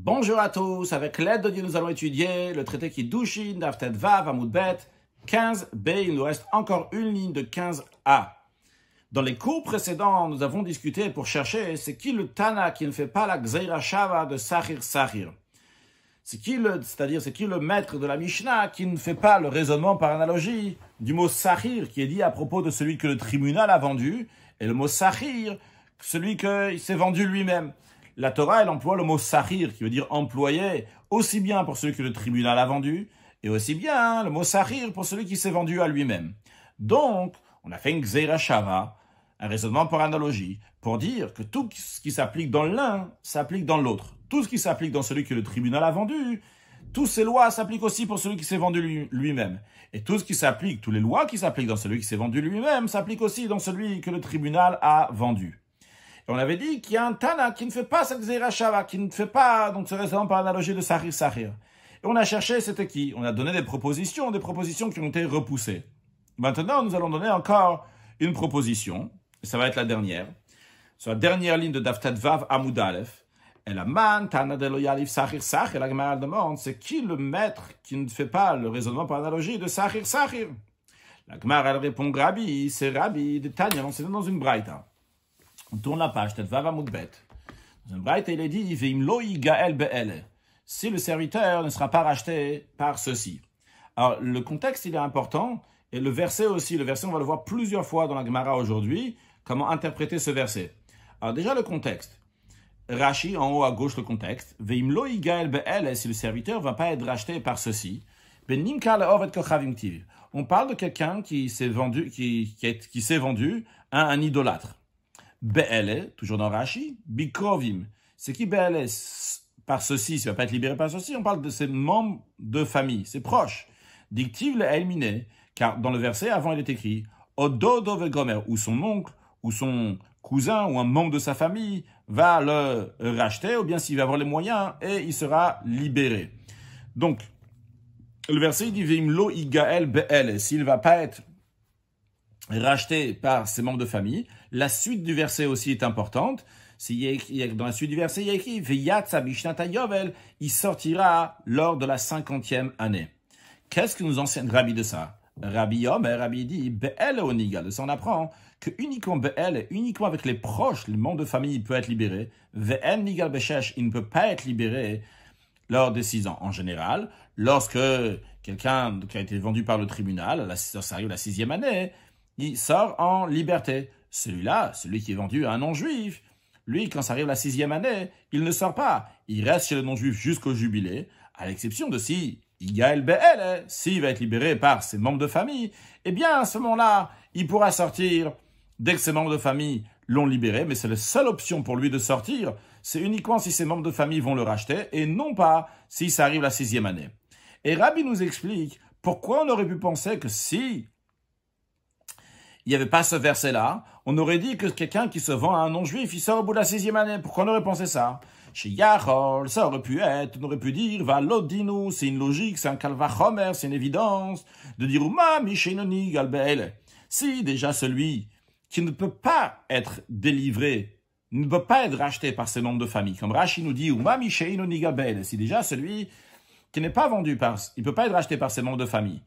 Bonjour à tous, avec l'aide de Dieu, nous allons étudier le traité Kiddushin, Daf Tet Vav, Amud Bet, 15b. Il nous reste encore une ligne de 15a. Dans les cours précédents, nous avons discuté pour chercher c'est qui le Tana qui ne fait pas la Gzeira Shava de Sahir Sahir. C'est qui le maître de la Mishnah qui ne fait pas le raisonnement par analogie du mot Sahir qui est dit à propos de celui que le tribunal a vendu et le mot Sahir, celui qu'il s'est vendu lui-même. La Torah, elle emploie le mot sahir, qui veut dire employé, aussi bien pour celui que le tribunal a vendu, et aussi bien le mot sahir pour celui qui s'est vendu à lui-même. Donc, on a fait une gzeira shava, un raisonnement par analogie, pour dire que tout ce qui s'applique dans l'un s'applique dans l'autre. Tout ce qui s'applique dans celui que le tribunal a vendu, toutes ces lois s'appliquent aussi pour celui qui s'est vendu lui-même. Et tout ce qui s'applique, toutes les lois qui s'appliquent dans celui qui s'est vendu lui-même, s'appliquent aussi dans celui que le tribunal a vendu. Et on avait dit qu'il y a un Tana qui ne fait pas cette Gzeira Shava, qui ne fait pas donc ce raisonnement par analogie de Sahir Sahir. Et on a cherché c'était qui. On a donné des propositions qui ont été repoussées. Maintenant, nous allons donner encore une proposition, et ça va être la dernière. Sur la dernière ligne de Daf Tet Vav Amud Aleph, et la man Tana de lo Yalif Sahir Sahir, la Gemara demande, c'est qui le maître qui ne fait pas le raisonnement par analogie de Sahir Sahir? La Gemara, elle répond Rabbi, c'est Rabbi de Tanya, c'est dans une braïta. On tourne la page, Tet Vav Amud Bet. Dans une braïta, il est dit, Veim lo yigael be'ele. Si le serviteur ne sera pas racheté par ceci. Alors, le contexte, il est important, et le verset aussi. Le verset, on va le voir plusieurs fois dans la Gemara aujourd'hui, comment interpréter ce verset. Alors, déjà, le contexte. Rashi, en haut à gauche, le contexte. Veim lo yigael be'ele, si le serviteur ne va pas être racheté par ceci. Ben nimkar le'ovet kochavim tiv. On parle de quelqu'un qui s'est vendu, qui s'est vendu à un idolâtre. Be'ele, toujours dans Rashi, Bikrovim. C'est qui Be'ele? Par ceci, s'il ne va pas être libéré par ceci, on parle de ses membres de famille, ses proches. Dictive le elminé, car dans le verset, avant il est écrit, Ododo vegomer, ou son oncle, ou son cousin, ou un membre de sa famille, va le racheter, ou bien s'il va avoir les moyens, et il sera libéré. Donc, le verset, il dit, Veim lo igael be'ele, s'il ne va pas être racheté par ses membres de famille. La suite du verset aussi est importante. Dans la suite du verset, il y a écrit Veyatsa bishnata yovel, il sortira lors de la 50e année. Qu'est-ce que nous enseigne Rabbi de ça? Rabbi dit Be'el oniga. De ça, on apprend que uniquement Be'el, uniquement avec les proches, les membres de famille, il peut être libéré. Ve'en nigal beshesh, il ne peut pas être libéré lors des 6 ans. En général, lorsque quelqu'un qui a été vendu par le tribunal, ça arrive la 6e année, il sort en liberté. Celui-là, celui qui est vendu à un non-juif, lui, quand ça arrive la 6e année, il ne sort pas. Il reste chez le non-juif jusqu'au jubilé, à l'exception de si Igael Be'el, s'il va être libéré par ses membres de famille, eh bien, à ce moment-là, il pourra sortir dès que ses membres de famille l'ont libéré, mais c'est la seule option pour lui de sortir, c'est uniquement si ses membres de famille vont le racheter, et non pas si ça arrive la 6e année. Et Rabbi nous explique pourquoi on aurait pu penser que si il n'y avait pas ce verset-là, on aurait dit que quelqu'un qui se vend à un non-juif, il sort au bout de la 6e année. Pourquoi on aurait pensé ça? Chez Yachol, ça aurait pu être, on aurait pu dire, va l'odinu, c'est une logique, c'est un kalvachomer, c'est une évidence, de dire, Uma mishenoni galbe'ele. Si déjà celui qui ne peut pas être délivré, ne peut pas être racheté par ses membres de famille, comme Rashi nous dit, Uma mishenoni galbe'ele. Si déjà celui qui n'est pas vendu il ne peut pas être racheté par ses membres de famille.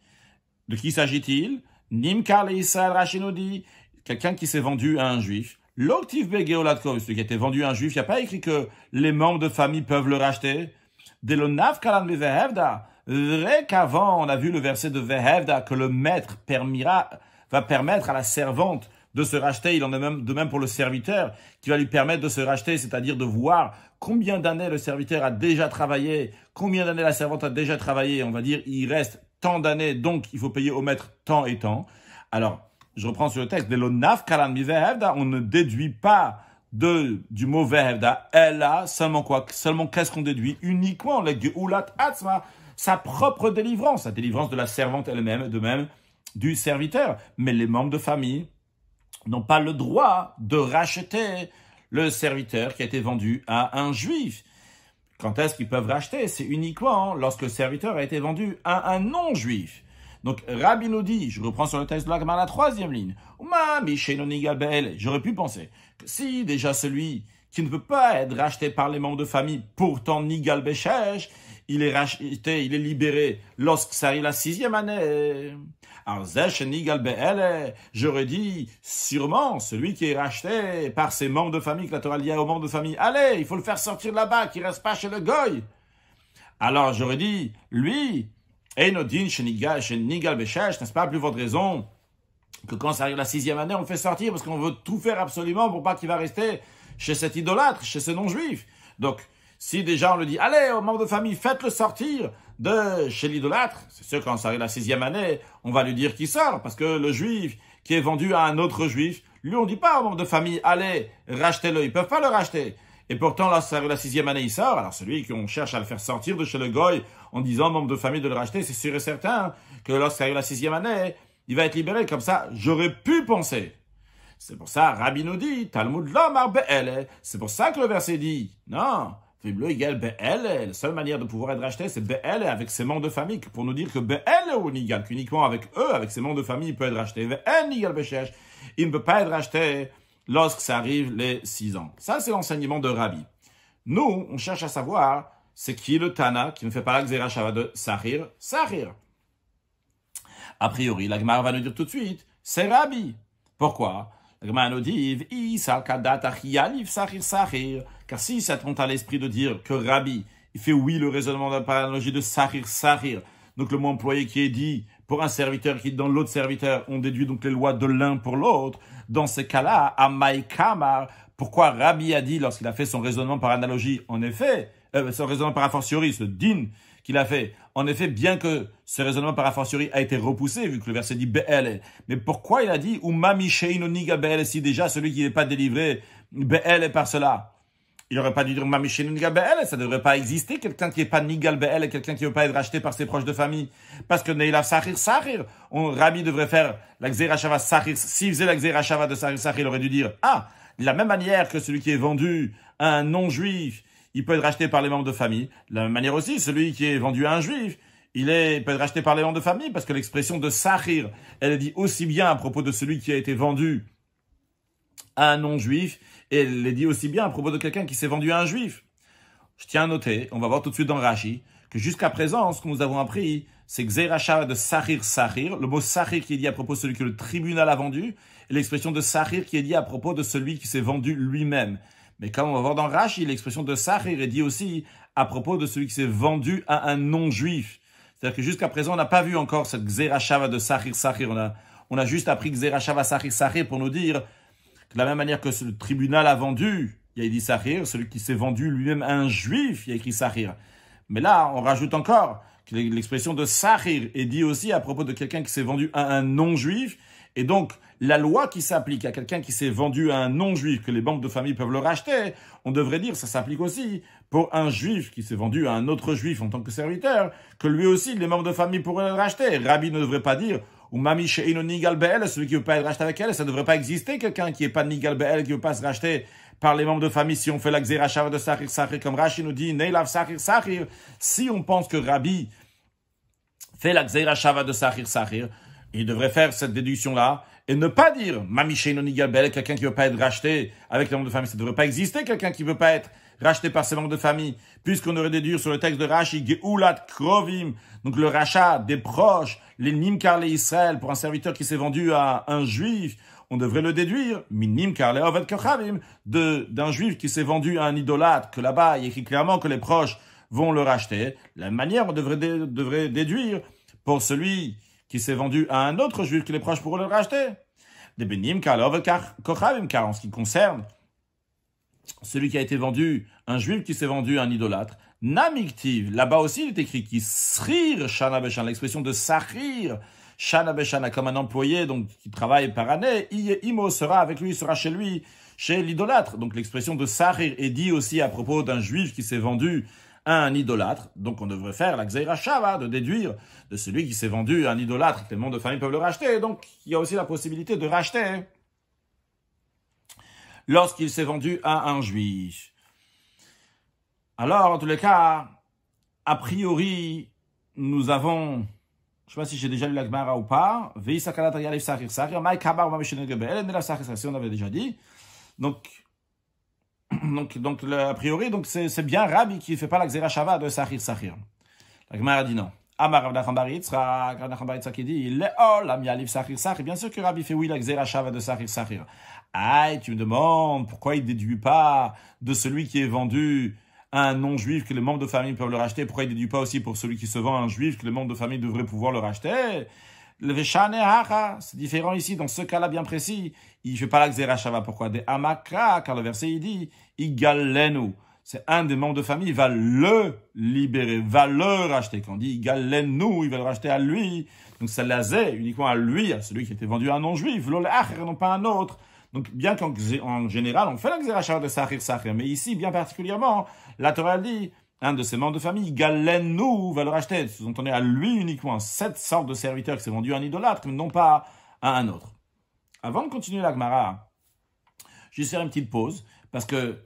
De qui s'agit-il? Nimkar le Israël, Rashi nous dit, quelqu'un qui s'est vendu à un juif. L'octiv begeolatko, celui qui a été vendu à un juif, il n'y a pas écrit que les membres de famille peuvent le racheter. Delonav kalan le vehevda. Vrai qu'avant, on a vu le verset de vehevda, que le maître va permettre à la servante de se racheter. Il en est de même pour le serviteur, qui va lui permettre de se racheter, c'est-à-dire de voir combien d'années le serviteur a déjà travaillé, combien d'années la servante a déjà travaillé. On va dire, il reste tant d'années, donc il faut payer au maître tant et tant. Alors, je reprends sur le texte. On ne déduit pas du mot vehevda. Elle a seulement quoi? Seulement qu'est-ce qu'on déduit? Uniquement le geulat atzma, sa propre délivrance, la délivrance de la servante elle-même, de même du serviteur. Mais les membres de famille n'ont pas le droit de racheter le serviteur qui a été vendu à un juif. Quand est-ce qu'ils peuvent racheter? C'est uniquement lorsque le serviteur a été vendu à un non-juif. Donc, Rabbi nous dit, je reprends sur le texte de la Gemara, la 3e ligne, j'aurais pu penser que si déjà celui qui ne peut pas être racheté par les membres de famille. Pourtant, Nigal Beshesh, il est racheté, il est libéré lorsque ça arrive la 6e année. Alors, Zesh Nigal Be'ele, j'aurais dit, sûrement, celui qui est racheté par ses membres de famille, que la Torah dit aux membres de famille, allez, il faut le faire sortir de là-bas, qu'il reste pas chez le goy. Alors, j'aurais dit, lui, Einodin chez Nigal Beshesh, n'est-ce pas plus votre raison que quand ça arrive la 6e année, on le fait sortir parce qu'on veut tout faire absolument pour pas qu'il va rester chez cet idolâtre, chez ce non-juif. Donc, si déjà on le dit, allez, aux membres de famille, faites-le sortir de chez l'idolâtre, c'est sûr quand ça arrive la 6e année, on va lui dire qu'il sort, parce que le juif qui est vendu à un autre juif, lui on dit pas aux membres de famille, allez, rachetez-le, ils peuvent pas le racheter. Et pourtant, là, ça arrive la 6e année, il sort, alors celui qu'on cherche à le faire sortir de chez le goy, en disant aux membres de famille de le racheter, c'est sûr et certain que lorsqu'il arrive la 6e année, il va être libéré. Comme ça, j'aurais pu penser. C'est pour ça, Rabbi nous dit, Talmud Lomar Be'ele. C'est pour ça que le verset dit, non, Viblo égale Be'ele. La seule manière de pouvoir être racheté, c'est Be'ele avec ses membres de famille. Pour nous dire que Be'ele ou Nigal, qu'uniquement avec eux, avec ses membres de famille, il peut être racheté. Ve'en Nigal Beshesh. Il ne peut pas être racheté lorsque ça arrive les 6 ans. Ça, c'est l'enseignement de Rabbi. Nous, on cherche à savoir, c'est qui le Tana qui ne fait pas la Gzera Shava de Sahir. A priori, la Gemara va nous dire tout de suite, c'est Rabbi. Pourquoi? La Gemara nous dit, car si ça te monte à l'esprit de dire que Rabbi, il fait oui le raisonnement par l'analogie de Sahir, donc le mot employé qui est dit pour un serviteur qui est dans l'autre serviteur, on déduit donc les lois de l'un pour l'autre. Dans ce cas-là, Amai Kamar, pourquoi Rabbi a dit lorsqu'il a fait son raisonnement par analogie, en effet, son raisonnement par a fortiori, ce din qu'il a fait, en effet, bien que ce raisonnement par a fortiori a été repoussé, vu que le verset dit Be'ele, mais pourquoi il a dit Umami Sheino Niga Be'ele, si déjà celui qui n'est pas délivré, Be'ele par cela? Il n'aurait pas dû dire Umami Sheino Niga Be'ele, ça ne devrait pas exister, quelqu'un qui n'est pas Nigal Be'ele, quelqu'un qui ne veut pas être racheté par ses proches de famille. Parce que Neila Sahir, Rabbi devrait faire la Gzera Shava Sahir, s'il faisait la Gzera Shava de Sahir, il aurait dû dire, de la même manière que celui qui est vendu à un non-juif, il peut être racheté par les membres de famille. De la même manière aussi, celui qui est vendu à un juif, il peut être racheté par les membres de famille, parce que l'expression de Sahir, elle est dit aussi bien à propos de celui qui a été vendu à un non-juif, et elle est dit aussi bien à propos de quelqu'un qui s'est vendu à un juif. Je tiens à noter, on va voir tout de suite dans Rashi, que jusqu'à présent, ce que nous avons appris, c'est Gzera Shava de Sahir, le mot Sahir qui est dit à propos de celui que le tribunal a vendu, et l'expression de Sahir qui est dit à propos de celui qui s'est vendu lui-même. Mais comme on va voir dans Rashi, l'expression de Sahir est dit aussi à propos de celui qui s'est vendu à un non-juif. C'est-à-dire que jusqu'à présent, on n'a pas vu encore cette Gzera Shava de Sahir. On a juste appris Gzera Shava Sahir pour nous dire que de la même manière que le tribunal a vendu, il y a dit Sahir, celui qui s'est vendu lui-même à un juif, il y a écrit Sahir. Mais là, on rajoute encore que l'expression de Sahir est dit aussi à propos de quelqu'un qui s'est vendu à un non-juif. Et donc, la loi qui s'applique à quelqu'un qui s'est vendu à un non-juif, que les banques de famille peuvent le racheter, on devrait dire, ça s'applique aussi pour un juif qui s'est vendu à un autre juif en tant que serviteur, que lui aussi, les membres de famille pourraient le racheter. Rabbi ne devrait pas dire, ou Mami Sheino Nigal Be'el, celui qui ne veut pas être racheté avec elle, ça ne devrait pas exister quelqu'un qui n'est pas Nigal Be'el, qui ne veut pas se racheter par les membres de famille si on fait la Gzera Shava de Sahir, comme Rashi nous dit, Neilav Sahir, si on pense que Rabbi fait la Gzera Shava de Sahir, il devrait faire cette déduction-là et ne pas dire Mami Sheino Nigal Be'el, quelqu'un qui ne veut pas être racheté avec les membres de famille. Ça ne devrait pas exister quelqu'un qui ne veut pas être racheté par ses membres de famille, puisqu'on aurait déduire sur le texte de Rashi, Geulat Krovim, donc le rachat des proches, les Nimkar les Israël, pour un serviteur qui s'est vendu à un juif, on devrait le déduire, Nimkar les Oved Kochavim, d'un juif qui s'est vendu à un idolâtre, que là-bas, il écrit clairement que les proches vont le racheter. De la même manière, on devrait déduire pour celui qui s'est vendu à un autre juif que les proches pourront le racheter. Des Nimkar les Oved Kochavim, car en ce qui concerne celui qui a été vendu, un juif qui s'est vendu à un idolâtre, Namiktiv, là-bas aussi il est écrit qui srir Shana Beshana, l'expression de Sahir, Shana Beshana, comme un employé donc qui travaille par année, Imo sera avec lui, sera chez lui, chez l'idolâtre. Donc l'expression de Sahir est dit aussi à propos d'un juif qui s'est vendu à un idolâtre. Donc on devrait faire la Gzeira Shava, de déduire de celui qui s'est vendu à un idolâtre, que les membres de famille peuvent le racheter. Donc il y a aussi la possibilité de racheter lorsqu'il s'est vendu à un juif. Alors, en tous les cas, a priori, nous avons, je ne sais pas si j'ai déjà lu la Gemara ou pas, si on avait déjà dit. Donc, A priori, c'est bien Rabbi qui ne fait pas la Xera Shava de Sahir Sahir. La Gemara dit non. Amar Rav Nachman bar Yitzchak, Rav Nachman bar Yitzchak qui dit, Le'ol am yaliv Sahir Sahir. Bien sûr que Rabbi fait oui la Xera Shava de Sahir Sahir. Aïe, tu me demandes pourquoi il ne déduit pas de celui qui est vendu à un non-juif que les membres de famille peuvent le racheter. Pourquoi il ne déduit pas aussi pour celui qui se vend à un juif que les membres de famille devraient pouvoir le racheter? Le Veshane Hacha, c'est différent ici, dans ce cas-là bien précis. Il ne fait pas la Xera Shava. Pourquoi? Des Amakra, car le verset il dit, Igalenu. C'est un des membres de famille, il va le libérer, va le racheter. Quand on dit Igalenu, il va le racheter à lui. Donc ça l'azait uniquement à lui, à celui qui était vendu à un non-juif, non pas à un autre. Donc bien qu'en général, on fait la Xera Shava de Sahir Sahir, mais ici, bien particulièrement, la Torah dit, un de ses membres de famille, Galenu, va le racheter. Sous-entendu à lui uniquement, cette sorte de serviteur qui s'est vendu à un idolâtre, mais non pas à un autre. Avant de continuer la Gemara, je vais faire une petite pause, parce que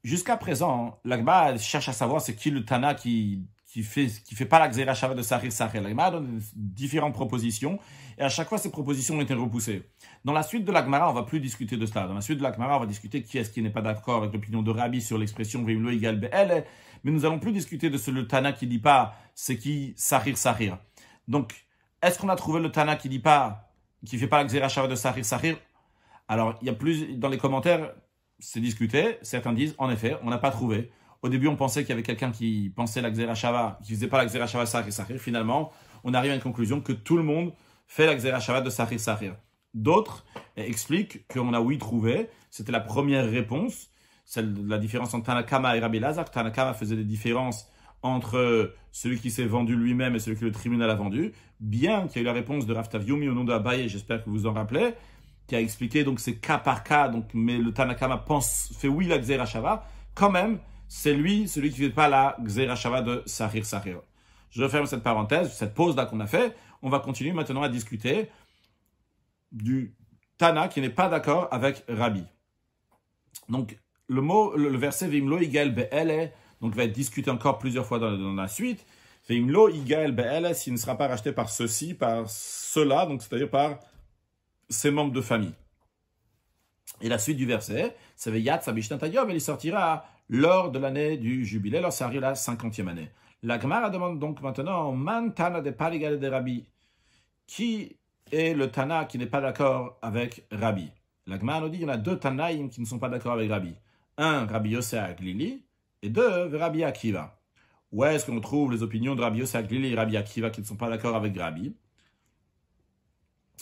jusqu'à présent, la Gemara cherche à savoir c'est qui le Tana qui fait pas la Xera Shava de Sahir Sahir. La Gemara donne différentes propositions, et à chaque fois, ces propositions ont été repoussées. Dans la suite de la Gemara, on va plus discuter de cela. Dans la suite de la Gemara, on va discuter qui est-ce qui n'est pas d'accord avec l'opinion de Rabbi sur l'expression Vimlo égale Be'el, mais nous allons plus discuter de ce le Tana qui dit pas c'est qui Sahir Sahir. Donc, est-ce qu'on a trouvé le Tana qui dit pas, qui fait pas la Xera Shava de Sahir Sahir? Alors, il y a plus, dans les commentaires, c'est discuté. Certains disent, en effet, on n'a pas trouvé. Au début, on pensait qu'il y avait quelqu'un qui pensait la Xera Shava, qui faisait pas la Xera Shava Sahir Sahir. Finalement, on arrive à une conclusion que tout le monde fait la Xera Shava de Sahir Sahir. D'autres expliquent qu'on a oui trouvé. C'était la première réponse. C'est la différence entre Tanakama et Rabbi Lazar. Tanakama faisait des différences entre celui qui s'est vendu lui-même et celui que le tribunal a vendu. Bien qu'il y ait eu la réponse de Rav Tavyomi au nom de Abaye, j'espère que vous vous en rappelez, qui a expliqué, donc c'est cas par cas, donc, mais le Tanakama fait oui la Xera Shava, quand même, c'est lui, celui qui ne fait pas la Xera Shava de Sahir Sahir. Je referme cette parenthèse, cette pause-là qu'on a fait. On va continuer maintenant à discuter du Tana qui n'est pas d'accord avec Rabbi. Donc, le verset Vimlo Igael Be'ele, donc va être discuté encore plusieurs fois dans la suite. Vimlo Igael Be'ele, s'il ne sera pas racheté par ceci, par cela, donc c'est-à-dire par ses membres de famille. Et la suite du verset, c'est Veyat Sabishtan Tayov, et il sortira lors de l'année du jubilé, lorsque ça arrive la 50e année. La Gemara demande donc maintenant, Man Tana de Parigal de Rabbi, qui est le Tana qui n'est pas d'accord avec Rabbi? La Gemara nous dit qu'il y en a deux Tanaïm qui ne sont pas d'accord avec Rabbi. Un, Rabbi Yossé Aglili, et deux, Rabbi Akiva. Où est-ce qu'on trouve les opinions de Rabbi Yossé Aglili et Rabbi Akiva qui ne sont pas d'accord avec Rabbi?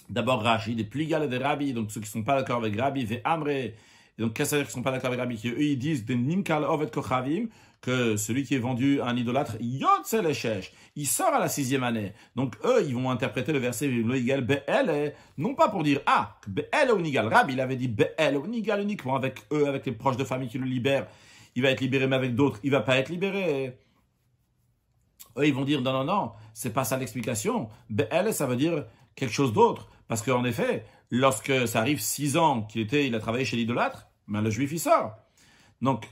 D'abord, Rashi, des Pligal de Rabbi, donc ceux qui ne sont pas d'accord avec Rabbi, Ve Amre. Et donc, qu'est-ce que ça veut dire qu'ils ne sont pas d'accord avec Rabbi? Eux, ils disent des Nimkal Ovet Kochavim, que celui qui est vendu à un idolâtre, Yotze Leshesh, il sort à la 6e année. Donc, eux, ils vont interpréter le verset Igal Be'el, non pas pour dire, ah, Be'el ou Nigal. Rabbi, il avait dit Be'el ou Nigal uniquement avec eux, avec les proches de famille qui le libèrent. Il va être libéré, mais avec d'autres, il ne va pas être libéré. Eux, ils vont dire, non, non, non, c'est pas ça l'explication. Be'el, ça veut dire quelque chose d'autre. Parce qu'en effet, lorsque ça arrive 6 ans il a travaillé chez l'idolâtre, ben le juif, il sort. Donc,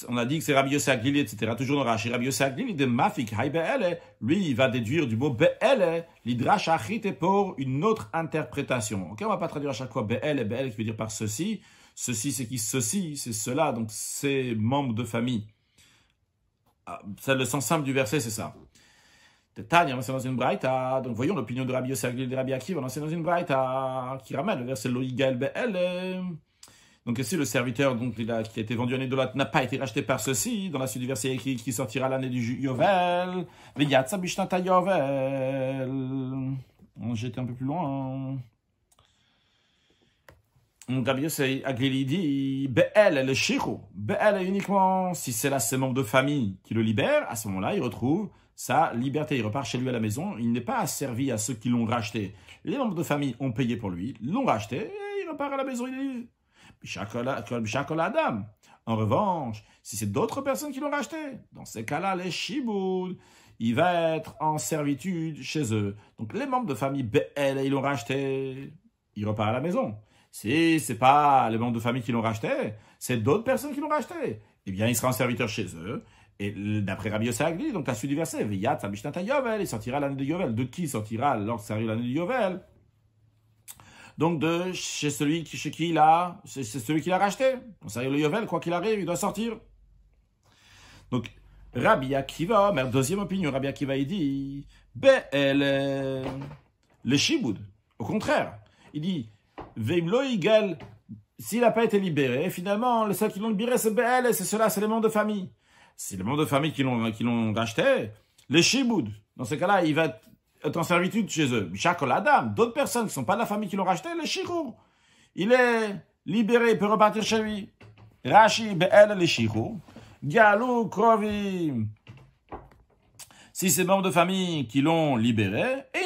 on a dit que c'est Rabbi Yossé Aglili, etc. Toujours dans Rashi, Rabbi Yossé Aglili de Mafik, Hay Be'ele, lui, il va déduire du mot Be'ele, l'idrash achite pour une autre interprétation. Ok, on va pas traduire à chaque fois Be'ele, Be'ele qui veut dire par ceci. Ceci, c'est qui? Ceci, c'est cela. Donc, c'est membre de famille. C'est le sens simple du verset, c'est ça. Tanya, c'est dans une braïta. Donc, voyons l'opinion de Rabbi Yossé Aglili de Rabbi Akiva. C'est dans une braïta qui ramène le verset Lo Yigael Be'ele. Donc ici, le serviteur donc, qui a été vendu à un idolâtre n'a pas été racheté par ceci. Dans la suite du verset écrit qui sortira l'année du Yovel. Veyatsa bishnata Yovel. J'étais un peu plus loin. Donc Rabbi Yossé Aglili dit Be'el le shiru. Be'el uniquement si c'est là ses membres de famille qui le libèrent. À ce moment-là, il retrouve sa liberté. Il repart chez lui à la maison. Il n'est pas asservi à ceux qui l'ont racheté. Les membres de famille ont payé pour lui, l'ont racheté, et il repart à la maison. Il Adam. En revanche, si c'est d'autres personnes qui l'ont racheté, dans ces cas-là, les shiboud, il va être en servitude chez eux. Donc les membres de famille Be'el, ils l'ont racheté, il repart à la maison. Si c'est pas les membres de famille qui l'ont racheté, c'est d'autres personnes qui l'ont racheté, eh bien il sera en serviteur chez eux. Et d'après Rabbi Yossé Aglili, donc la suite du verset, Veyat Sabishnata Yovel, il sortira l'année de Yovel. De qui sortira lorsque ça arrive l'année de Yovel? donc de chez celui chez qui il a, c'est celui qui l'a racheté. Ça, le Yovel, quoi qu'il arrive, il doit sortir. Donc, Rabbi Akiva, mais deuxième opinion, Rabbi Akiva, il dit, le Shiboud. Au contraire, il dit, Veimlo Igal, s'il n'a pas été libéré, finalement, les seuls qui l'ont libéré, c'est Be'el, c'est ceux-là, c'est les membres de famille. C'est les membres de famille qui l'ont racheté, les Shiboud. Dans ce cas-là, il va être en servitude chez eux. Chakol Adam, d'autres personnes qui ne sont pas de la famille qui l'ont racheté, les Shirou. Il est libéré, il peut repartir chez lui. Rashi Be'el, les Shirou. Galou, Krovim. Si c'est membres de famille qui l'ont libéré, et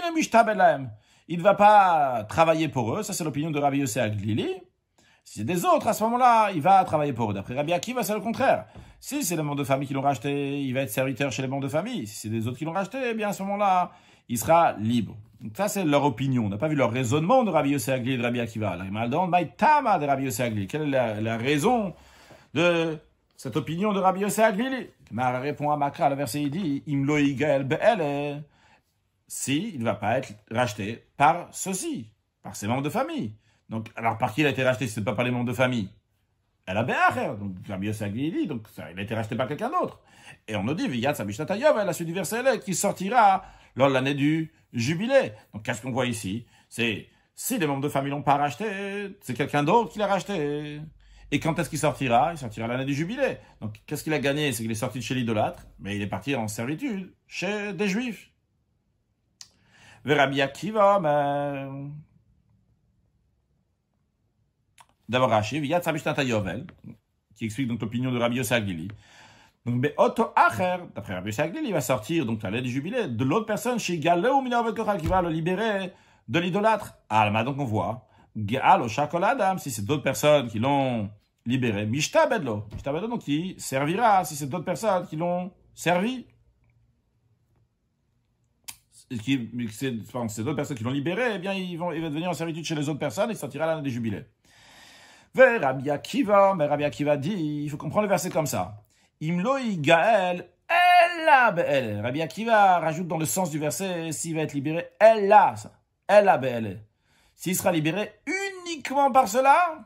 il ne va pas travailler pour eux. Ça, c'est l'opinion de Rabbi Yossé Aglili. Si c'est des autres, à ce moment-là, il va travailler pour eux. D'après Rabbi Akiva, c'est le contraire. Si c'est les membres de famille qui l'ont racheté, il va être serviteur chez les membres de famille. Si c'est des autres qui l'ont racheté, eh bien, à ce moment-là, il sera libre. Donc, ça, c'est leur opinion. On n'a pas vu leur raisonnement de Rabbi Yossé Aglili et de Rabbi Akiva. La Gemara Maïtama de Rabbi Yossé Aglili. Quelle est la raison de cette opinion de Rabbi Yossé Aglili? Gemara répond à Makra, le verset, il dit, Imlo Igael Be'ele. Si, il ne va pas être racheté par ceux-ci, par ses membres de famille. Donc, alors, par qui il a été racheté si ce n'est pas par les membres de famille? Elle a Be'acher. Donc, Rabbi Yossé Aglili dit, donc, ça, il a été racheté par quelqu'un d'autre. Et on nous dit, Viyat Sabishtat Yov, la suite du verset, qui sortira lors de l'année du jubilé. Donc, qu'est-ce qu'on voit ici? C'est, si les membres de famille l'ont pas racheté, c'est quelqu'un d'autre qui l'a racheté. Et quand est-ce qu'il sortira? Il sortira l'année du jubilé. Donc, qu'est-ce qu'il a gagné? C'est qu'il est sorti de chez l'idolâtre, mais il est parti en servitude chez des juifs. Rabbi Akiva, mais... D'abord, Rashi, Viyat Sabishtat Yovel, qui explique donc l'opinion de Rabbi Yossé Aglili. Donc, mais Otto Acher, d'après Rabbi Yossé Aglili, il va sortir donc l'année du jubilé de l'autre personne chez Galeo Minavet Kochal, qui va le libérer de l'idolâtre. Alma, donc on voit, Gealo Shakol Adam, si c'est d'autres personnes qui l'ont libéré, Mishta Bedlo, donc qui servira, si c'est d'autres personnes qui l'ont servi. C'est d'autres personnes qui l'ont libéré, eh bien, il va devenir en servitude chez les autres personnes et il sortira l'année des jubilés. Mais Rabbi Akiva dit, il faut comprendre le verset comme ça. Imlo Igael, Ella Be'ele. Rabbi Akiva rajoute dans le sens du verset, s'il va être libéré, Ella Be'ele. S'il sera libéré uniquement par cela,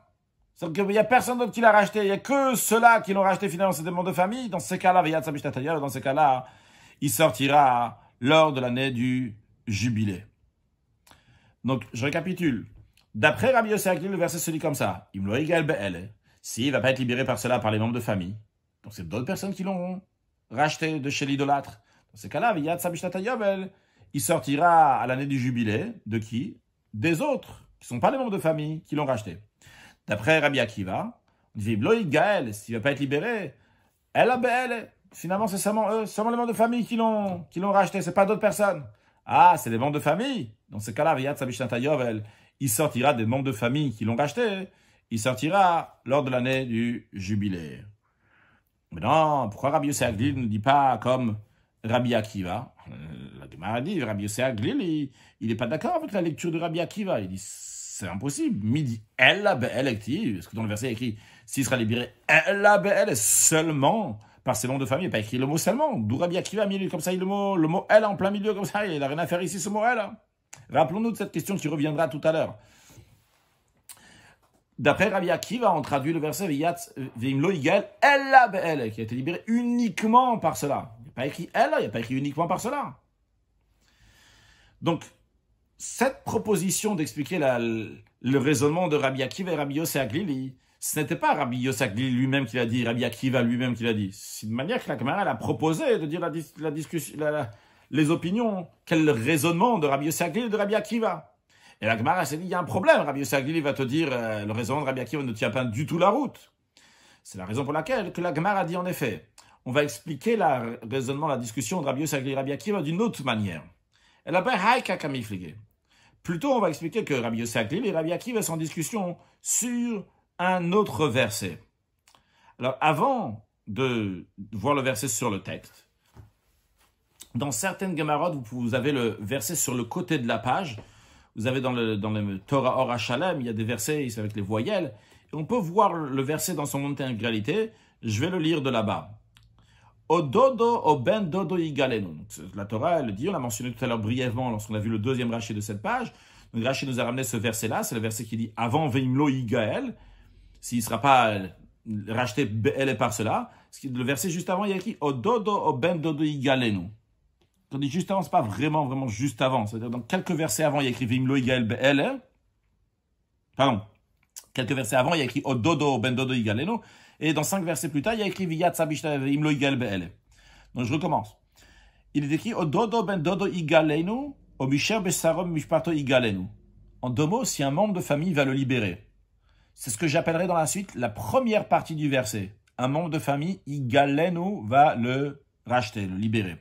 c'est-à-dire qu'il n'y a personne d'autre qui l'a racheté, il n'y a que ceux-là qui l'ont racheté finalement, c'est des membres de famille, dans ces cas-là, dans ces cas-là, il sortira lors de l'année du jubilé. Donc, je récapitule. D'après Rabbi Yossé Aglili, le verset se lit comme ça. Imlo Igael Be'ele. S'il ne va pas être libéré par cela, par les membres de famille, donc c'est d'autres personnes qui l'ont racheté de chez l'idolâtre. Dans ces cas-là, il sortira à l'année du jubilé de qui? Des autres, qui ne sont pas les membres de famille, qui l'ont racheté. D'après Rabbi Akiva, on dit Imlo Igael, s'il ne va pas être libéré, Ella Be'ele. Finalement, c'est seulement eux, seulement les membres de famille qui l'ont racheté, c'est pas d'autres personnes. Ah, c'est les membres de famille. Dans ce cas-là, il sortira des membres de famille qui l'ont racheté. Il sortira lors de l'année du jubilé. Mais non, pourquoi Rabbi Yossé Aglili ne dit pas comme Rabbi Akiva? La Gemara dit, Rabbi Yossé Aglili, il n'est pas d'accord avec la lecture de Rabbi Akiva. Il dit, c'est impossible. Midi, Ella Be'ele, parce que dans le verset il y a écrit, s'il sera libéré, Ella Be'ele, seulement par ses membres de famille. Il n'y a pas écrit le mot seulement. D'où Rabbi Akiva a mis comme ça le mot elle en plein milieu comme ça. Il n'a rien à faire ici, ce mot elle. Rappelons-nous de cette question qui reviendra tout à l'heure. D'après Rabbi Akiva, on traduit le verset Veimlo Igael Ella Be'ele, qui a été libéré uniquement par cela. Il n'y a pas écrit elle, il n'y a pas écrit uniquement par cela. Donc, cette proposition d'expliquer le raisonnement de Rabbi Akiva et Rabbi Yossé Aglili, ce n'était pas Rabbi Yossé Aglili lui-même qui l'a dit, Rabbi Akiva lui-même qui l'a dit. C'est une manière que la Gemara a proposé de dire la discussion, les opinions, quel raisonnement de Rabbi Yossé Aglili et de Rabbi Akiva. Et la Gemara s'est dit, il y a un problème, Rabbi Yossé Aglili va te dire, le raisonnement de Rabbi Akiva ne tient pas du tout la route. C'est la raison pour laquelle que la Gemara a dit en effet, on va expliquer le raisonnement, la discussion de Rabbi Yossé Aglili et Rabbi Akiva d'une autre manière. Elle a pas haïka kamiflige. Plutôt, on va expliquer que Rabbi Yossé Aglili et Rabbi Akiva sont en discussion sur un autre verset. Alors, avant de voir le verset sur le texte, dans certaines Gemarot, vous avez le verset sur le côté de la page. Vous avez dans le Torah Or HaShalem, il y a des versets avec les voyelles. Et on peut voir le verset dans son intégralité. Je vais le lire de là-bas. O dodo, o ben dodo igalenu. La Torah, elle dit, on l'a mentionné tout à l'heure brièvement lorsqu'on a vu le deuxième rachis de cette page. Donc Rashi nous a ramené ce verset-là, c'est le verset qui dit avant Veimlo Igael, s'il ne sera pas racheté Be'el par cela. Le verset juste avant, il y a écrit Ododo o ben dodo Igalenu. On dit juste avant, c'est pas vraiment juste avant. C'est-à-dire dans quelques versets avant, il y a écrit Veimlo Igael Be'el. Pardon. Quelques versets avant, il y a écrit Ododo ben dodo Igalenu. Et dans 5 versets plus tard, il y a écrit Viyat Sabishta Veimlo Igael Be'el. Donc je recommence. Il est écrit Ododo ben dodo Igalenu. En 2 mots, si un membre de famille va le libérer. C'est ce que j'appellerai dans la suite la première partie du verset. Un membre de famille, Igalenu, va le racheter, le libérer.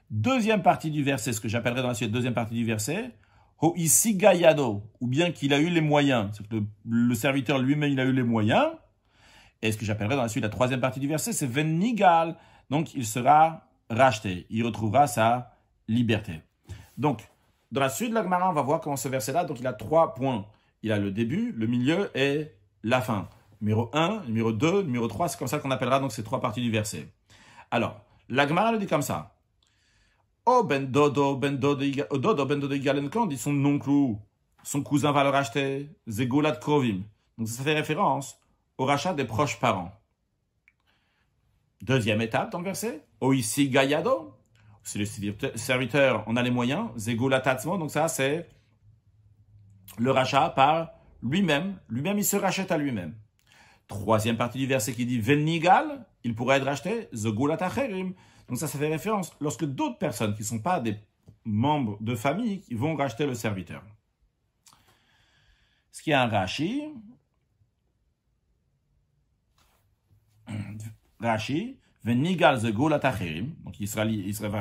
Deuxième partie du verset, ce que j'appellerai dans la suite, deuxième partie du verset, Ho isigayado, ou bien qu'il a eu les moyens. C'est que le serviteur lui-même, il a eu les moyens. Et ce que j'appellerai dans la suite la troisième partie du verset, c'est Venigal. Donc, il sera racheté. Il retrouvera sa liberté. Donc, dans la suite de la Gemara, on va voir comment ce verset-là, donc il a 3 points. Il a le début, le milieu et la fin. Numéro 1, numéro 2, numéro 3, c'est comme ça qu'on appellera donc ces 3 parties du verset. Alors, la Gemara le dit comme ça. Oh ben dodo igalen, quand on dit son oncle ou son cousin va le racheter, zegolat krovim. Donc ça fait référence au rachat des proches parents. Deuxième étape dans le verset, oisi gayado. C'est le serviteur, on a les moyens, Zegola Tatsmo, donc ça c'est le rachat par lui-même. Lui-même, il se rachète à lui-même. Troisième partie du verset qui dit Venigal, il pourrait être racheté, Zegola Tacherim. Donc ça fait référence lorsque d'autres personnes qui ne sont pas des membres de famille qui vont racheter le serviteur. Ce qui est un Rashi. Venigal Zegola Tacherim, donc il sera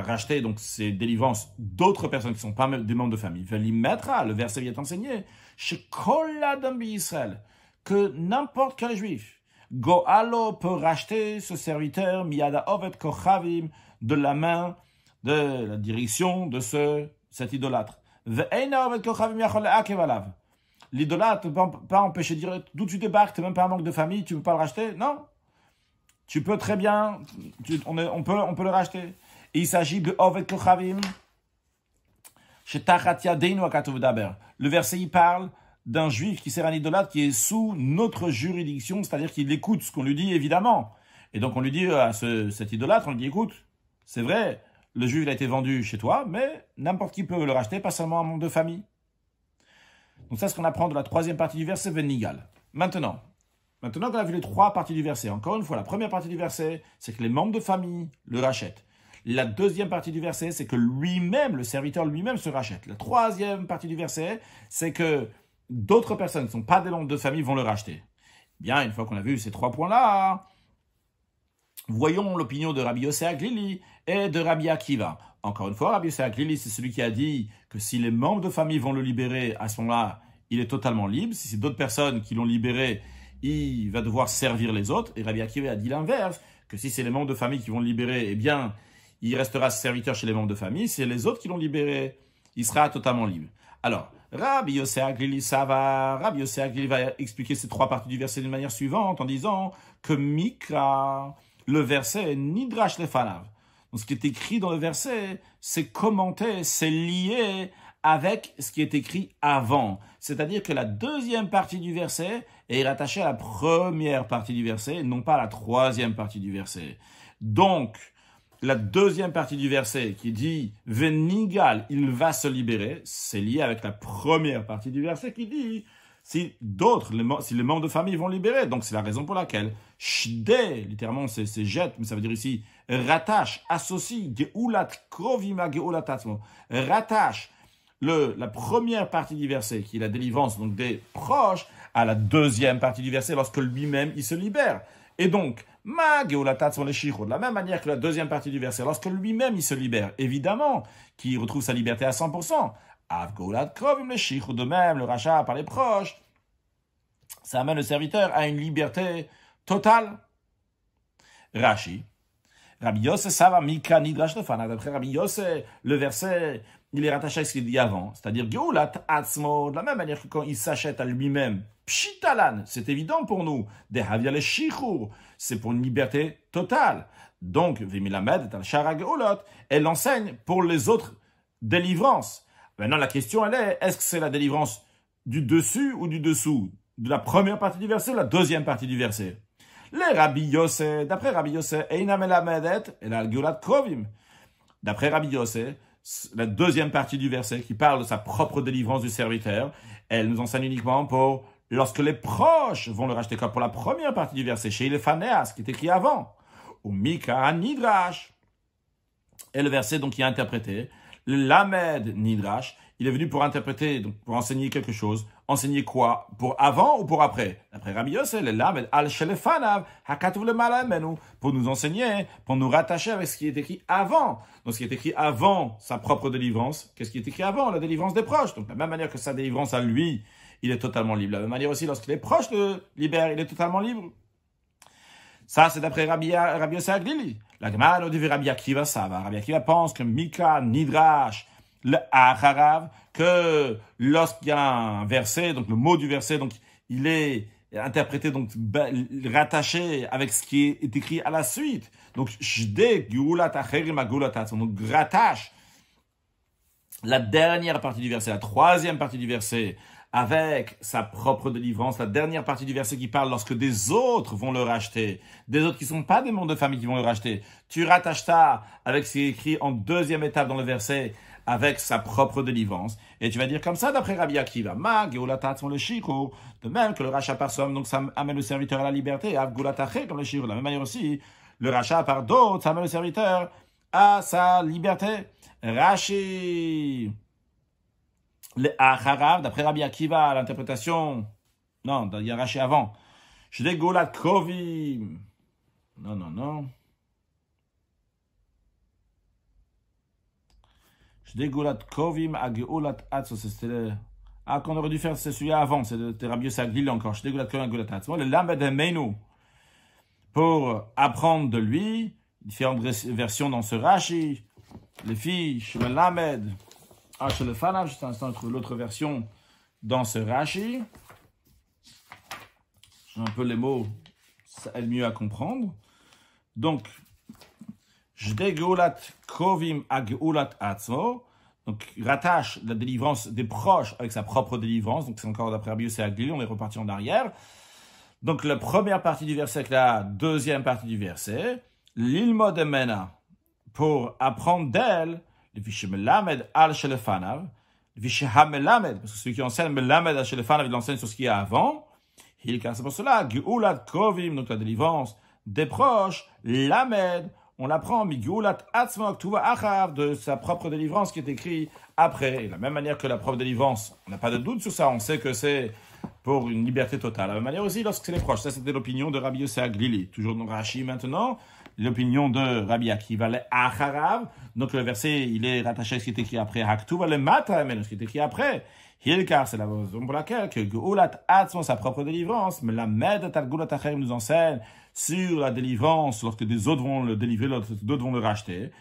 racheté, donc c'est délivrances d'autres personnes qui ne sont pas des membres de famille. Velimetra, le verset vient enseigner, chez Kol Adam Israël, que n'importe quel juif, Goalo peut racheter ce serviteur, Miyada Ovet Kochavim, de la main, de la direction de cet idolâtre. Ve'eina Ovet Kochavim Yachol Le'akev alav. L'idolâtre ne peut pas empêcher de dire, d'où tu débarques, tu n'es même pas un membre de famille, tu ne peux pas le racheter? Non. Tu peux très bien, on peut le racheter. Et il s'agit de Ovet Kochavim. Le verset, il parle d'un juif qui sert un idolâtre qui est sous notre juridiction, c'est-à-dire qu'il écoute ce qu'on lui dit, évidemment. Et donc on lui dit à cet idolâtre, on lui dit, écoute, c'est vrai, le juif il a été vendu chez toi, mais n'importe qui peut le racheter, pas seulement un membre de famille. Donc ça, c'est ce qu'on apprend de la troisième partie du verset, Venigal. Maintenant qu'on a vu les 3 parties du verset, encore une fois, la première partie du verset, c'est que les membres de famille le rachètent. La deuxième partie du verset, c'est que lui-même, le serviteur lui-même se rachète. La troisième partie du verset, c'est que d'autres personnes qui ne sont pas des membres de famille vont le racheter. Bien, une fois qu'on a vu ces 3 points-là, voyons l'opinion de Rabbi Yossé Aglili et de Rabbi Akiva. Encore une fois, Rabbi Yossé Aglili, c'est celui qui a dit que si les membres de famille vont le libérer, à ce moment-là, il est totalement libre. Si c'est d'autres personnes qui l'ont libéré, il va devoir servir les autres. Et Rabbi Akiva a dit l'inverse, que si c'est les membres de famille qui vont le libérer, eh bien, il restera serviteur chez les membres de famille. Si c'est les autres qui l'ont libéré, il sera totalement libre. Alors, Rabbi Yossé Aglili, ça va. Rabbi Yossé Aglili va expliquer ces 3 parties du verset d'une manière suivante en disant que Mikra, le verset, Nidrash Lefanav. Donc, ce qui est écrit dans le verset, c'est commenté, c'est lié avec ce qui est écrit avant. C'est-à-dire que la deuxième partie du verset est rattachée à la première partie du verset, non pas à la troisième partie du verset. Donc, la deuxième partie du verset qui dit « Venigal, il va se libérer », c'est lié avec la première partie du verset qui dit si les membres de famille vont libérer. Donc, c'est la raison pour laquelle Shdé, littéralement, c'est jette, mais ça veut dire ici rattache, associe, Geulat Krovima Geulat Tatsmo, rattache la première partie du verset, qui est la délivrance donc des proches, à la deuxième partie du verset, lorsque lui-même, il se libère. Et donc, de la même manière que la deuxième partie du verset, lorsque lui-même, il se libère, évidemment, qu'il retrouve sa liberté à 100%. De même, le rachat par les proches, ça amène le serviteur à une liberté totale. Rashi. Rabbi Yossé, ça va, Mika Nidrash Lefanav. D'après Rabbi Yossé, le verset, il est rattaché à ce qu'il dit avant. C'est-à-dire, Geulat Atzmo, de la même manière que quand il s'achète à lui-même, Pshitalan, c'est évident pour nous. Dehavia le Shichur, c'est pour une liberté totale. Donc, Vimilamed, Shara Geulot, elle enseigne pour les autres délivrances. Maintenant, la question, elle est-ce que c'est la délivrance du dessus ou du dessous? De la première partie du verset ou la deuxième partie du verset? Les Rabbi Yossé, d'après Rabbi Yossé, Einam Elamedet et la Geulat Krovim. D'après Rabbi Yossé, la deuxième partie du verset qui parle de sa propre délivrance du serviteur, elle nous enseigne uniquement pour lorsque les proches vont le racheter, comme pour la première partie du verset, chez Iléphanéas, qui est écrit avant, ou Mika Nidrash. Et le verset donc qui est interprété, le Lamed Nidrash, il est venu pour interpréter, donc pour enseigner quelque chose. Enseigner quoi? Pour avant ou pour après? D'après Rabbi Yossé, le Lamed al Shelefanav, Hakatuv le Malamenu, pour nous enseigner, pour nous rattacher avec ce qui est écrit avant. Donc ce qui est écrit avant sa propre délivrance, qu'est-ce qui est écrit avant? La délivrance des proches. Donc de la même manière que sa délivrance à lui, il est totalement libre. De la même manière aussi, lorsque les proches le libèrent, il est totalement libre. Ça, c'est d'après Rabbi Yossé Aglili. La Gemara nous dit Rabbi Akiva, ça va. Rabbi Akiva pense que Mika Nidrash, le Acharav, que lorsqu'il y a un verset, donc le mot du verset, donc il est interprété, donc rattaché avec ce qui est écrit à la suite. Donc, Jde Geulat Acherim Ageulat Atzmo, donc rattache la dernière partie du verset, la troisième partie du verset, avec sa propre délivrance, la dernière partie du verset qui parle lorsque des autres vont le racheter, des autres qui ne sont pas des membres de famille qui vont le racheter. Tu rattaches ça avec ce qui est écrit en deuxième étape dans le verset, avec sa propre délivrance. Et tu vas dire comme ça, d'après Rabbi Akiva, Ma Geulat Atzmo le Shiro, de même que le rachat par somme, donc ça amène le serviteur à la liberté, Av Geulat Acher comme le Shiro. De la même manière aussi, le rachat par d'autres, ça amène le serviteur à sa liberté. Rashi, le Acharav, d'après Rabbi Akiva, l'interprétation, non, il y a Rashi avant. Shde Geulat Krovim. Non. Shde Geulat Krovim a Geulat Atzmo, c'était le... Ah, qu'on aurait dû faire, c'est celui avant, c'était Rabbi Yossé Aglili encore. Shde Geulat Krovim a Geulat Atzmo. Le Lamed Meinu, pour apprendre de lui, différentes versions dans ce Rashi. Les filles, chez le Lamed, chez le Fanav, juste un instant, on trouve l'autre version dans ce Rashi. J'ai un peu les mots, ça aide mieux à comprendre. Donc, Jde Geulat Krovim a Geulat Atzmo, donc rattache la délivrance des proches avec sa propre délivrance, donc c'est encore d'après Rabbi Yossé Aglili, on est reparti en arrière. Donc la première partie du verset avec la deuxième partie du verset, l'ilmod emena, pour apprendre d'elle, le fiché melamed al shelefanav, le fiché ha-melamed, parce que celui qui enseigne melamed al shelefanav, il enseigne sur ce qu'il y a avant. C'est pour cela, geulat krovim, donc la délivrance des proches, lamed, on l'apprend, mi geulat atzmo aktuva achav, de sa propre délivrance qui est écrit après. Et de la même manière que la propre délivrance, on n'a pas de doute sur ça, on sait que c'est pour une liberté totale. De la même manière aussi lorsque c'est les proches. Ça, c'était l'opinion de Rabbi Yossé Aglili. Toujours dans Rashi maintenant. L'opinion de Rabbi Akiva, le Acharav. Donc le verset, il est rattaché à ce qui est écrit après. Haktuva le Mata, mais ce qui est écrit après. Hilkar, c'est la raison pour laquelle que Geulat Atzmo, sa propre délivrance, mais la Med Tal Geulat Acherim nous enseigne sur la délivrance lorsque des autres vont le délivrer, lorsque d'autres vont le racheter.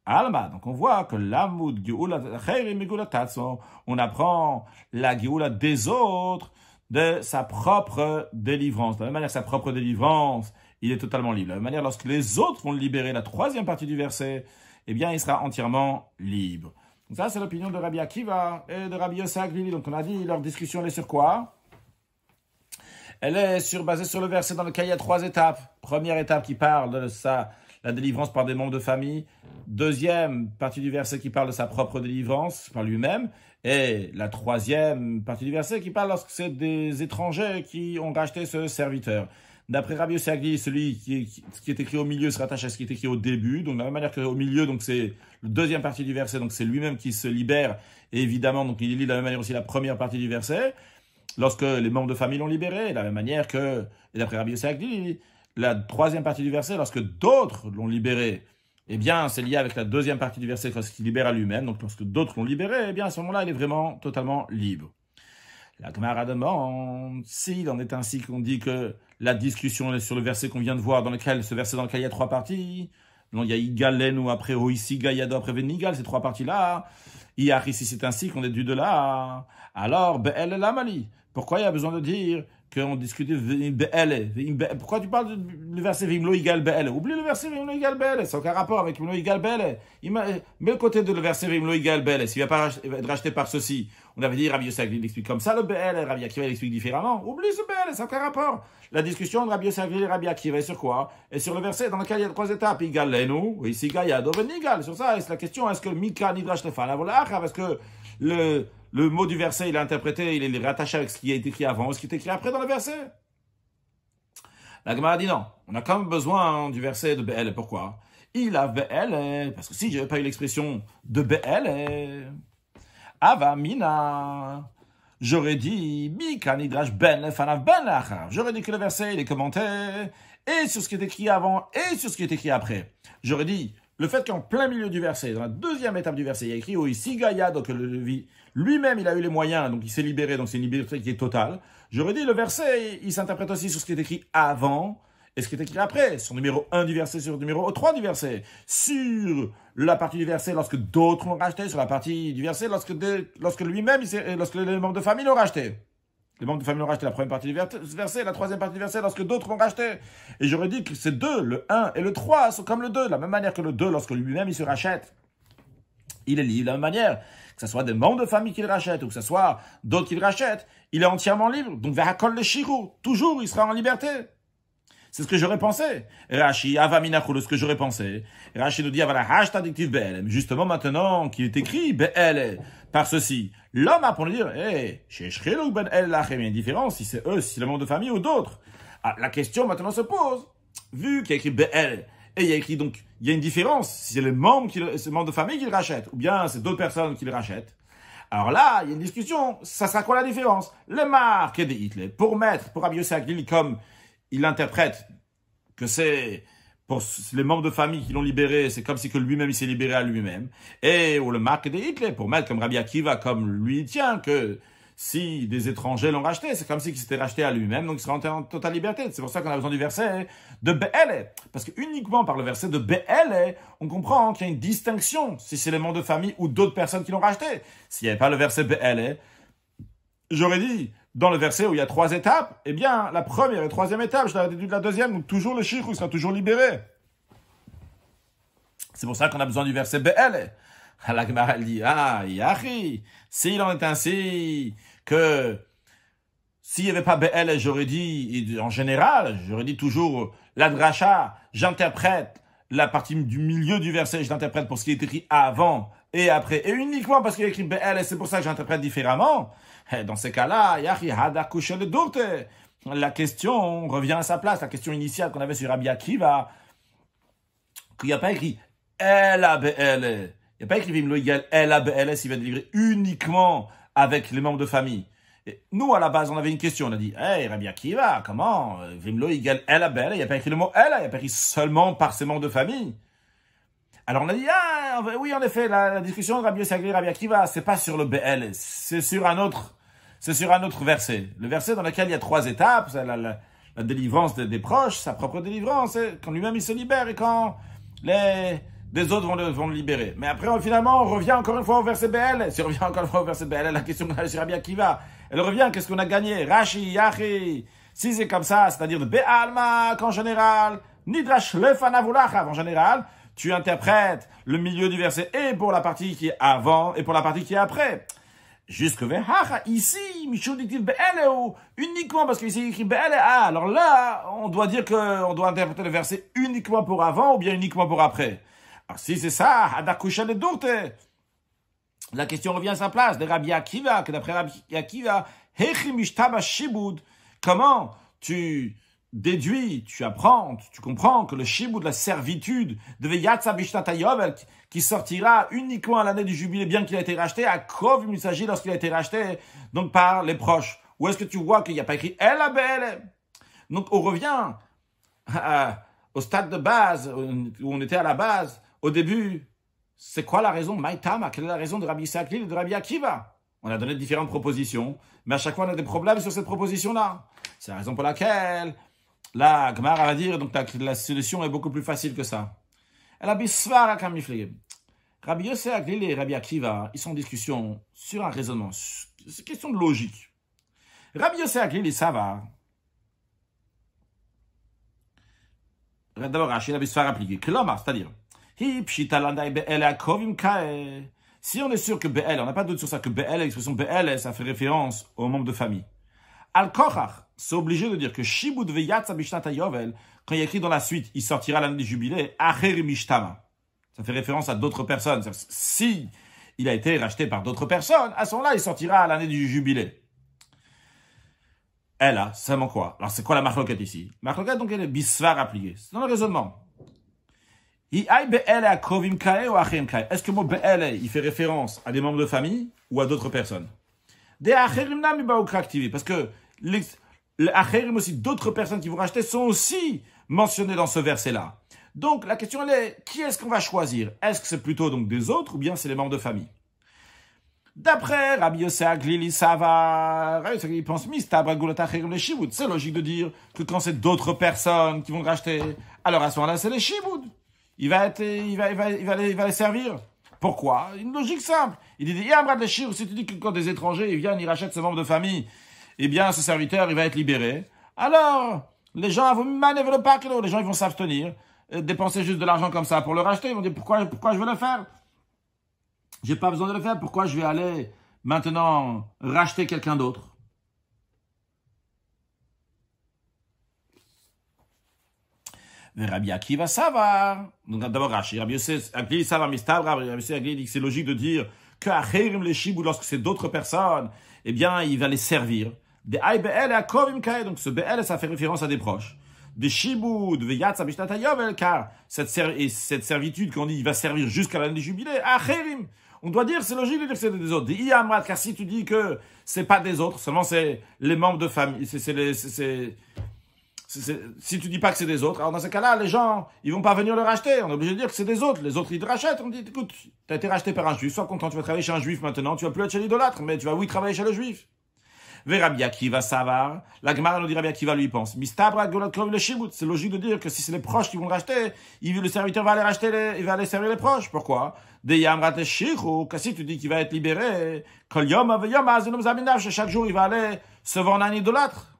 Alma, donc on voit que l'Amoud Geulat Acherim et Geulat Atzmo, on apprend la Geulat des autres de sa propre délivrance. De la même manière, sa propre délivrance, il est totalement libre. De la même manière, lorsque les autres vont le libérer, la troisième partie du verset, eh bien, il sera entièrement libre. Donc ça, c'est l'opinion de Rabbi Akiva et de Rabbi Yossé Aglili. Donc on a dit, leur discussion, elle est sur quoi? Elle est basée sur le verset dans lequel il y a 3 étapes. Première étape qui parle de la délivrance par des membres de famille. Deuxième partie du verset qui parle de sa propre délivrance par lui-même. Et la troisième partie du verset qui parle lorsque c'est des étrangers qui ont racheté ce serviteur. D'après Rabbi Yossé Aglili, ce qui est écrit au milieu se rattache à ce qui est écrit au début. Donc de la même manière qu'au milieu, donc c'est la deuxième partie du verset, donc c'est lui-même qui se libère. Et évidemment, donc il lit de la même manière aussi la première partie du verset. Lorsque les membres de famille l'ont libéré, de la même manière que, et d'après Rabbi Yossé Aglili, la troisième partie du verset, lorsque d'autres l'ont libéré, eh bien, c'est lié avec la deuxième partie du verset, lorsqu'il libère à lui-même. Donc, lorsque d'autres l'ont libéré, eh bien, à ce moment-là, il est vraiment totalement libre. La Gemara demande, s'il en est ainsi qu'on dit que la discussion est sur le verset qu'on vient de voir, ce verset dans lequel il y a 3 parties, donc il y a Igalen ou après Oisi, Gayado, après Venigal, ces 3 parties-là. Iachis, si c'est ainsi qu'on est dû de là. Alors, Be'el Lamali. Pourquoi il y a besoin de dire qu'on discutait Be'ele? Pourquoi tu parles du verset Vimlo Igal Be'ele? Oublie le verset Vimlo Igal Be'ele, c'est aucun rapport avec Vimlo Igal Be'ele. Mets le côté de le verset Vimlo Igal Be'ele, s'il ne va pas être racheté par ceci. On avait dit Rabbi Yosef il explique comme ça le Be'ele, Rabbi Akiva il explique différemment. Oublie ce Be'ele, c'est aucun rapport. La discussion de Rabbi Yosef et Rabbi Akiva est sur quoi? Et sur le verset dans lequel il y a 3 étapes, Igal Lenu, ou ici Gaya Doven Igal. Sur ça, c'est la question, est-ce que Mika Nidrash Tefan Avolacha, parce que le mot du verset, il est interprété, il est rattaché avec ce qui a été écrit avant, ou ce qui est écrit après dans le verset. La Gemara dit non. On a quand même besoin du verset de Be'el. Pourquoi? Il a Be'el, parce que si je n'avais pas eu l'expression de Be'el, Ava Mina, j'aurais dit Mika Nidrash Ben Fanav Ben Achar. J'aurais dit que le verset, il est commenté, et sur ce qui est écrit avant, et sur ce qui est écrit après. J'aurais dit le fait qu'en plein milieu du verset, dans la deuxième étape du verset, il y a écrit Oisi Gaïa, donc lui-même il a eu les moyens, donc il s'est libéré, donc c'est une liberté qui est totale. J'aurais dit le verset, il s'interprète aussi sur ce qui est écrit avant et ce qui est écrit après, sur numéro 1 du verset, sur numéro 3 du verset, sur la partie du verset lorsque d'autres l'ont racheté, sur la partie du verset lorsque lui-même, lorsque les membres de famille l'ont racheté. Les membres de famille l'ont racheté la première partie du verset, la troisième partie du verset lorsque d'autres l'ont racheté. Et j'aurais dit que ces deux, le 1 et le 3, sont comme le 2, de la même manière que le 2, lorsque lui-même il se rachète. Il est libre de la même manière, que ce soit des membres de famille qui le rachètent ou que ce soit d'autres qui le rachètent, il est entièrement libre. Donc, Verakol le Shirou, toujours, il sera en liberté. C'est ce que j'aurais pensé. Rashi, Avaminachou, ce que j'aurais pensé. Rashi nous dit, Avala hashtag dictif Be'el. Justement, maintenant qu'il est écrit Be'el, par ceci, l'homme a pour nous dire, chez Shrilou Ben El Lachem, il y a une différence, si c'est eux, si c'est le membre de famille ou d'autres. Ah, la question maintenant se pose. Vu qu'il y a écrit Be'el, et il y a écrit donc, il y a une différence, si c'est les membres de famille qui le rachètent, ou bien c'est d'autres personnes qui le rachètent. Alors là, il y a une discussion, ça sera quoi la différence? Le marque de Hitler, pour Rabbi Yosef Aglili, comme il interprète que c'est pour les membres de famille qui l'ont libéré, c'est comme si que lui-même il s'est libéré à lui-même. Et ou le marque de Hitler, pour mettre comme Rabbi Akiva, comme lui tient, que si des étrangers l'ont racheté, c'est comme si il s'était racheté à lui-même, donc il sera en totale liberté. C'est pour ça qu'on a besoin du verset de Be'ele. Parce que uniquement par le verset de Be'ele, on comprend qu'il y a une distinction, si c'est les membres de famille ou d'autres personnes qui l'ont racheté. S'il n'y avait pas le verset Be'ele, j'aurais dit, dans le verset où il y a 3 étapes, eh bien, la première et troisième étape, je l'avais déduit de la deuxième, donc toujours le chiffre, il sera toujours libéré. C'est pour ça qu'on a besoin du verset Be'ele. La Gemara, elle dit, Yachi, s'il en est ainsi, que s'il n'y avait pas Be'ele, j'aurais dit, en général, j'aurais dit toujours, la dracha, j'interprète la partie du milieu du verset, je l'interprète pour ce qui est écrit avant et après, et uniquement parce qu'il y a écrit Be'ele, c'est pour ça que j'interprète différemment. Et dans ces cas-là, Yachi hada kushel durte. La question revient à sa place, la question initiale qu'on avait sur Rabbi Akiva, qu'il n'y a pas écrit Ela Be'ele. Il n'y a pas écrit Vimlo Igal Ela Be'ele s'il va délivrer uniquement avec les membres de famille. Et nous, à la base, on avait une question. On a dit, Rabbi Akiva, comment Vimlo Igal Ela Be'ele, il n'y a pas écrit le mot Ela, il n'y a pas écrit seulement par ses membres de famille. Alors on a dit, oui, en effet, la discussion de Rabbi Yosef et Rabbi Akiva, c'est pas sur le Be'ele, c'est sur un autre verset. Le verset dans lequel il y a 3 étapes, c'est la délivrance des proches, sa propre délivrance, quand lui-même il se libère et quand des autres vont le libérer. Mais après, finalement, on revient encore une fois au verset BL. Si on revient encore une fois au verset BL, la question qu'on a sur Rabbi Akiva, elle revient, qu'est-ce qu'on a gagné? Rashi, Yachi. Si c'est comme ça, c'est-à-dire de Be'alma, qu'en général, Nidrash Lefanavulachav, en général, tu interprètes le milieu du verset et pour la partie qui est avant et pour la partie qui est après. Jusque Vehacha, ici, Michouditiv Be'ele, uniquement parce qu'ici il écrit Be'ele, alors là, on doit dire qu'on doit interpréter le verset uniquement pour avant ou bien uniquement pour après. Alors si c'est ça, Hadakusha de Dourte, la question revient à sa place, de Rabbi Akiva, que d'après Rabbi Akiva, Hechi Mishtaba Shibud, comment tu déduis, tu apprends, tu comprends que le Shibud, la servitude, de Veyatsa Bishtata Yovel, qui sortira uniquement à l'année du jubilé, bien qu'il a été racheté, à Kov, il s'agit lorsqu'il a été racheté, donc par les proches. Ou est-ce que tu vois qu'il n'y a pas écrit El Abel? Donc on revient au stade de base, où on était à la base, au début. C'est quoi la raison? Maïtama, quelle est la raison de Rabbi Saklil et de Rabbi Akiva? On a donné différentes propositions, mais à chaque fois on a des problèmes sur cette proposition-là. C'est la raison pour laquelle la Gemara va dire donc la solution est beaucoup plus facile que ça. Rabbi Yosef Aglili et Rabbi Akiva, ils sont en discussion sur un raisonnement. C'est une question de logique. Rabbi Yosef Aglili, ça va. D'abord, Rashi, la Bisfar appliqué. Klomar, c'est-à-dire, si on est sûr que Be'el, on n'a pas de doute sur ça, que Be'el, l'expression Be'el, ça fait référence aux membres de famille. Al-Kochach, c'est obligé de dire que Shibud Veyatza Bishnata Yovel, quand il y a écrit dans la suite, il sortira l'année du jubilé, Acher Mishtama. Ça fait référence à d'autres personnes. Si il a été racheté par d'autres personnes, à ce moment-là, il sortira à l'année du jubilé. Elle a, c'est vraiment quoi? Alors, c'est quoi la marloquette ici? Marloquette, donc, elle est bisvar appliquée. C'est dans le raisonnement. Est-ce que le mot Be'ele, il fait référence à des membres de famille ou à d'autres personnes? Parce que les Acherim aussi, d'autres personnes qui vont racheter sont aussi mentionnées dans ce verset-là. Donc, la question, elle est, qui est-ce qu'on va choisir? Est-ce que c'est plutôt donc des autres ou bien c'est les membres de famille? D'après Rabbi Yosef Aglili Savar, il pense, c'est logique de dire que quand c'est d'autres personnes qui vont racheter, alors à ce moment-là, c'est les Shiboud. Il va les servir. Pourquoi? Une logique simple. Il dit, si tu dis que quand des étrangers, ils viennent, ils rachètent ce membre de famille, eh bien, ce serviteur, il va être libéré. Alors, les gens vont manœuvrer le parc, les gens, ils vont s'abstenir, dépenser juste de l'argent comme ça pour le racheter. Ils vont dire, pourquoi je veux le faire? J'ai pas besoin de le faire. Pourquoi je vais aller maintenant racheter quelqu'un d'autre? Rabbi Akiva, ça va. Donc d'abord, Rabbi Yosef Aglili, ça va, Mistabra. Rabbi Yosef Aglili dit que c'est logique de dire que Acherim les Shibou, lorsque c'est d'autres personnes, eh bien, il va les servir. Des Ay Be'el et Akovim Kae, donc ce Be'el, ça fait référence à des proches. Des Shibou, de Veyatza Bishnata Yovel, car cette servitude qu'on dit, il va servir jusqu'à l'année du jubilé, Acherim. On doit dire, c'est logique de dire que c'est des autres. Des Iyamrat, car si tu dis que c'est pas des autres, seulement c'est les membres de famille, si tu dis pas que c'est des autres, alors dans ce cas-là, les gens, ils vont pas venir le racheter. On est obligé de dire que c'est des autres. Les autres, ils te rachètent. On dit, écoute, t'as été racheté par un juif, sois content, tu vas travailler chez un juif maintenant, tu vas plus être chez l'idolâtre, mais tu vas, oui, travailler chez le juif. Rabbi Akiva savar, la Gemara nous dit Rabbi Akiva lui pense. Mistabra golot le shibut. C'est logique de dire que si c'est les proches qui vont le racheter, le serviteur va aller racheter il va aller servir les proches. Pourquoi? De yamrat le shichu, si tu dis qu'il va être libéré, kol yom avayom azenum zaminav, chaque jour il va aller se vendre un idolâtre.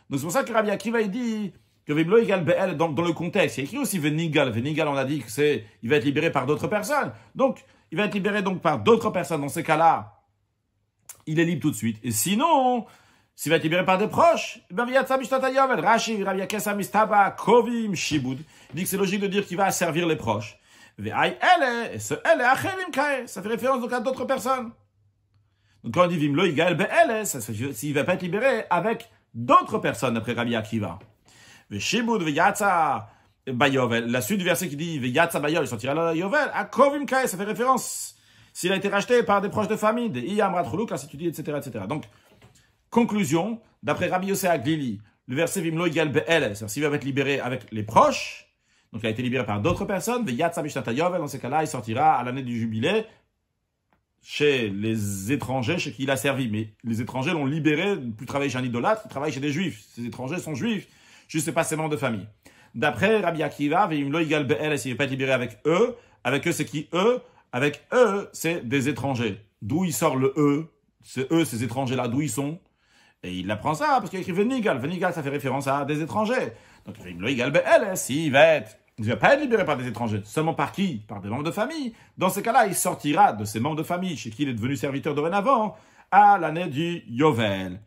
Donc c'est pour ça que Rabbi Akiva il dit que Vimlo égale Be'el dans le contexte. Il y a écrit aussi Venigal. Venigal, on a dit que il va être libéré par d'autres personnes. Donc, il va être libéré donc par d'autres personnes. Dans ces cas-là, il est libre tout de suite. Et sinon, s'il va être libéré par des proches, ben Viyatza Bishnata Yovel, Rashi, Rabbi Akesa Mistaba, Kovim, Shibud. Il dit que c'est logique de dire qu'il va servir les proches. Ve'ay ele, et ce ele, Acherim Kae. Ça fait référence donc à d'autres personnes. Donc quand on dit Vimlo égale Be'el, s'il va pas être libéré avec d'autres personnes, après Rabbi Akiva. Veshibud veyatza bayovel. La suite du verset qui dit veyatza bayovel, il sortira la yovel. À kovim kae, ça fait référence s'il a été racheté par des proches de famille, des iyamrat chuluk, ainsi tu dis, etc., etc. Donc, conclusion, d'après Rabbi Yosef Aglili, le verset vimlo égale be'el, c'est-à-dire s'il va être libéré avec les proches, donc il a été libéré par d'autres personnes, veyatza bishnata yovel, dans ces cas-là, il sortira à l'année du jubilé, chez les étrangers chez qui il a servi. Mais les étrangers l'ont libéré, ne plus travailler chez un idolâtre, il travaille chez des juifs. Ces étrangers sont juifs, juste c'est pas ses membres de famille. D'après Rabbi Akiva, s'il ne veut pas être libéré avec eux c'est qui eux? Avec eux, c'est des étrangers. D'où il sort le c'est eux, ces étrangers-là, d'où ils sont? Et il apprend ça, parce qu'il a écrit Venigal. Venigal, ça fait référence à des étrangers. Donc, s'il ne va pas être libéré par des étrangers. Seulement par qui? Par des membres de famille. Dans ces cas-là, il sortira de ses membres de famille, chez qui il est devenu serviteur dorénavant, à l'année du Yovel.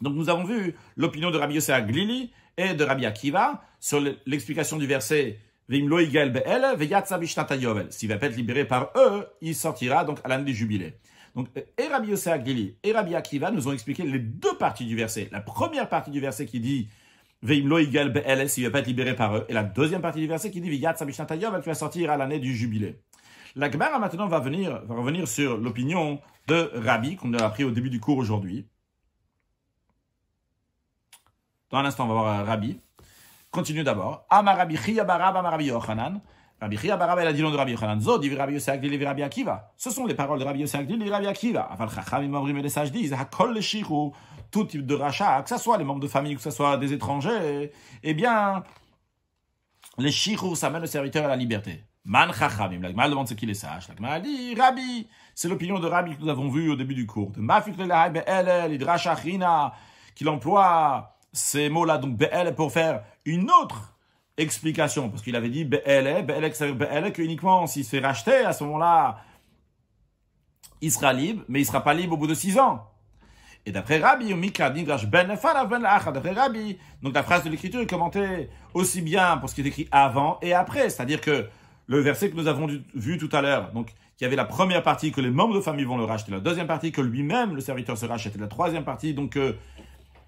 Donc nous avons vu l'opinion de Rabbi Yosef Aglili et de Rabbi Akiva sur l'explication du verset Vimlo igel be'el veyatza bishnata Yovel. S'il va pas être libéré par eux, il sortira donc à l'année du jubilé. Donc, et Rabbi Yosef Aglili et Rabbi Akiva nous ont expliqué les deux parties du verset. La première partie du verset qui dit Veimlo igel be'el, s'il va pas être libéré par eux. Et la deuxième partie du verset qui dit Veyatza bishnata Yovel, qui va sortir à l'année du jubilé. La Gemara maintenant va revenir sur l'opinion de Rabbi, qu'on a appris au début du cours aujourd'hui. Dans un instant, on va voir Rabbi. Continue d'abord. Amar Rabbi Chia Barab, Amar Rabbi Yochanan. Rabbi Chia Barab, elle a dit nom de Rabbi Yochanan. Zo, dit Rabbi Yosef Aglili et Rabbi Akiva. Ce sont les paroles de Rabbi Yosef Aglili et Rabbi Akiva. Aval Chachamim Omrim et les sages disent, Hakol le Shiru, tout type de rachat, que ce soit les membres de famille, que ce soit des étrangers, eh bien, les Shiru, ça mène le serviteur à la liberté. Man chachamim. La Gemara demande ce qu'il est sage. La Gemara dit, Rabbi, c'est l'opinion de Rabbi que nous avons vu au début du cours. De Mafik lelahai be'elel, idrash achrina, qu'il emploie ces mots-là, donc be'elel, pour faire une autre explication. Parce qu'il avait dit be'elel, que uniquement s'il se fait racheter, à ce moment-là, il sera libre, mais il ne sera pas libre au bout de 6 ans. Et d'après Rabbi, d'après Rabbi, donc la phrase de l'écriture est commentée aussi bien pour ce qui est écrit avant et après. C'est-à-dire que le verset que nous avons vu tout à l'heure, donc il y avait la première partie que les membres de famille vont le racheter, la deuxième partie que lui-même, le serviteur, se rachète, et la troisième partie donc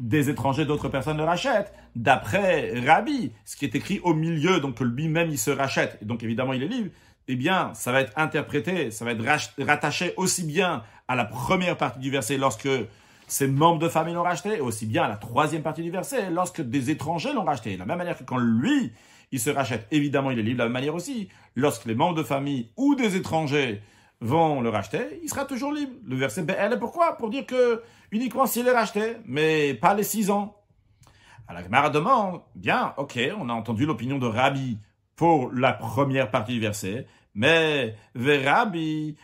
des étrangers, d'autres personnes le rachètent. D'après Rabbi, ce qui est écrit au milieu, donc que lui-même il se rachète, et donc évidemment il est libre, eh bien, ça va être interprété, ça va être rattaché aussi bien à la première partie du verset lorsque ses membres de famille l'ont racheté, et aussi bien à la troisième partie du verset lorsque des étrangers l'ont racheté. De la même manière que quand lui, il se rachète, évidemment, il est libre. De la même manière aussi, lorsque les membres de famille ou des étrangers vont le racheter, il sera toujours libre. Le verset BL, pourquoi? Pour dire que uniquement s'il est racheté, mais pas les 6 ans. Alors, la Gemara demande, bien, ok, on a entendu l'opinion de Rabbi pour la première partie du verset, mais Rabbi,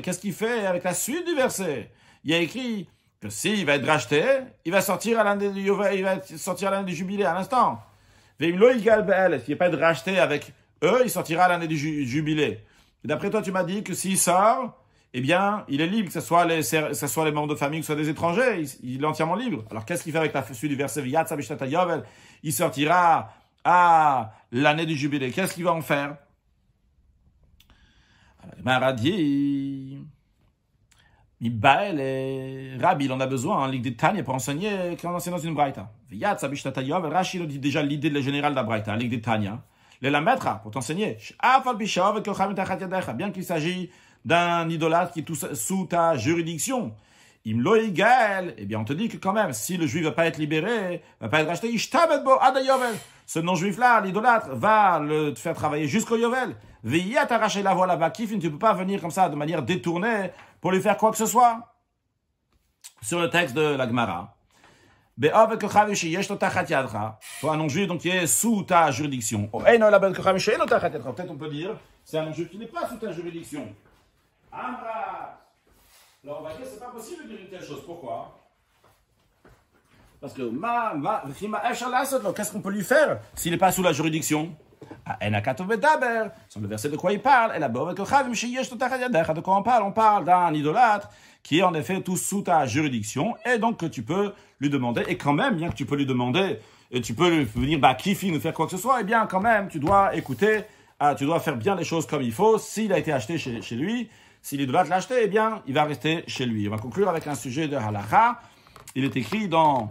qu'est-ce qu'il fait avec la suite du verset? Il y a écrit que s'il va être racheté, il va sortir à l'année du Yovel, il va sortir à l'année du jubilé à l'instant. S'il n'est pas être racheté avec eux, il sortira à l'année du jubilé. Et d'après toi, tu m'as dit que s'il sort, eh bien, il est libre, que ce soit les membres de famille, que ce soit des étrangers, il est entièrement libre. Alors, qu'est-ce qu'il fait avec la suite du verset? Il sortira à l'année du jubilé. Qu'est-ce qu'il va en faire? Alors, Rabbi, il en a besoin, hein, Ligue des Tanya, pour enseigner quand c'est dans une braïta. Rashi, il dit déjà l'idée générale de la braïta, Ligue des Tanya. La mettra, pour t'enseigner. Bien qu'il s'agit d'un idolâtre qui est sous ta juridiction. Imlo Igael, eh bien, on te dit que quand même, si le juif va pas être libéré, va pas être racheté, ce non-juif-là, l'idolâtre, va le faire travailler jusqu'au Yovel. Veillez à t'arracher la voie là-bas, Kifin, tu peux pas venir comme ça, de manière détournée, pour lui faire quoi que ce soit. Sur le texte de la Gemara. Pour un non-juif, donc, qui est sous ta juridiction. Peut-être on peut dire, c'est un non-juif qui n'est pas sous ta juridiction. Amra. Alors on va dire, c'est pas possible de dire une telle chose. Pourquoi? Parce que, qu'est-ce qu'on peut lui faire s'il n'est pas sous la juridiction? Sur le verset de quoi il parle, de quoi on parle? On parle d'un idolâtre qui est en effet tout sous ta juridiction, et donc que tu peux lui demander, et quand même, bien que tu peux lui demander, et tu peux lui venir, kifi, nous faire quoi que ce soit, et bien quand même, tu dois écouter, tu dois faire bien les choses comme il faut. S'il a été acheté chez lui, si l'idolâtre l'a acheté, eh bien, il va rester chez lui. On va conclure avec un sujet de halakha. Il est écrit dans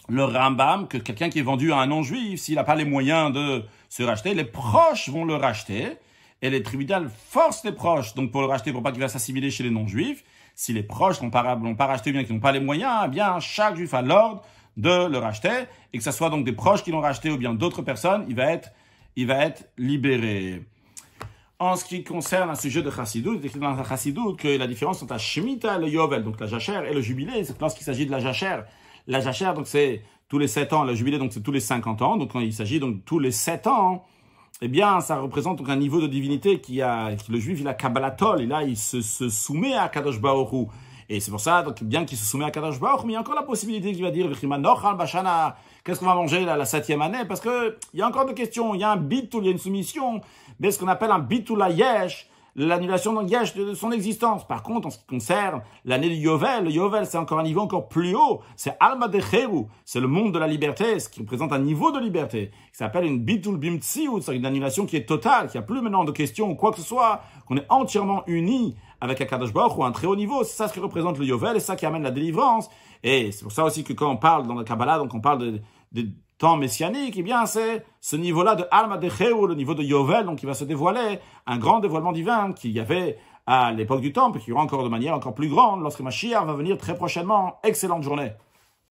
le Rambam que quelqu'un qui est vendu à un non-juif, s'il n'a pas les moyens de se racheter, les proches vont le racheter, et les tribunaux forcent les proches, donc pour le racheter, pour pas qu'il va s'assimiler chez les non-juifs. Si les proches l'ont pas racheté, ou bien qu'ils n'ont pas les moyens, eh bien, chaque juif a l'ordre de le racheter, et que ce soit donc des proches qui l'ont racheté, ou bien d'autres personnes, il va être libéré. En ce qui concerne un sujet de Chassidut, il est écrit dans la Chassidut que la différence entre la Shemitah et le Yovel, donc la Jachère et le Jubilé, c'est que lorsqu'il s'agit de la Jachère, donc c'est tous les 7 ans, le Jubilé, donc c'est tous les 50 ans, donc quand il s'agit donc tous les 7 ans, eh bien, ça représente donc un niveau de divinité le Juif, il a Kabbalatol, et là, il se soumet à Kadosh Baruch Hu. Et c'est pour ça, donc, bien qu'il se soumet à Kadosh Baruch Hu, mais il y a encore la possibilité qu'il va dire, qu'est-ce qu'on va manger la 7e année? Parce que, il y a encore des questions. Il y a un bitul, il y a une soumission, mais ce qu'on appelle un bitul à yesh, l'annulation d'un yesh de son existence. Par contre, en ce qui concerne l'année du Yovel, le Yovel, c'est encore un niveau encore plus haut. C'est Alma de Cheru, c'est le monde de la liberté, ce qui représente un niveau de liberté. Ça s'appelle une bitul bimtsiut, c'est une annulation qui est totale, qui a plus maintenant de questions ou quoi que ce soit, qu'on est entièrement unis avec Akadosh Baruch Hu, un très haut niveau. C'est ça ce qui représente le Yovel, et ça qui amène la délivrance. Et c'est pour ça aussi que quand on parle dans la Kabbalah, donc on parle de temps messianique, eh bien c'est ce niveau-là de Alma de Cheru, le niveau de Yovel, donc il va se dévoiler, un grand dévoilement divin qu'il y avait à l'époque du Temple, et qui y aura encore de manière encore plus grande lorsque Mashiach va venir très prochainement. Excellente journée.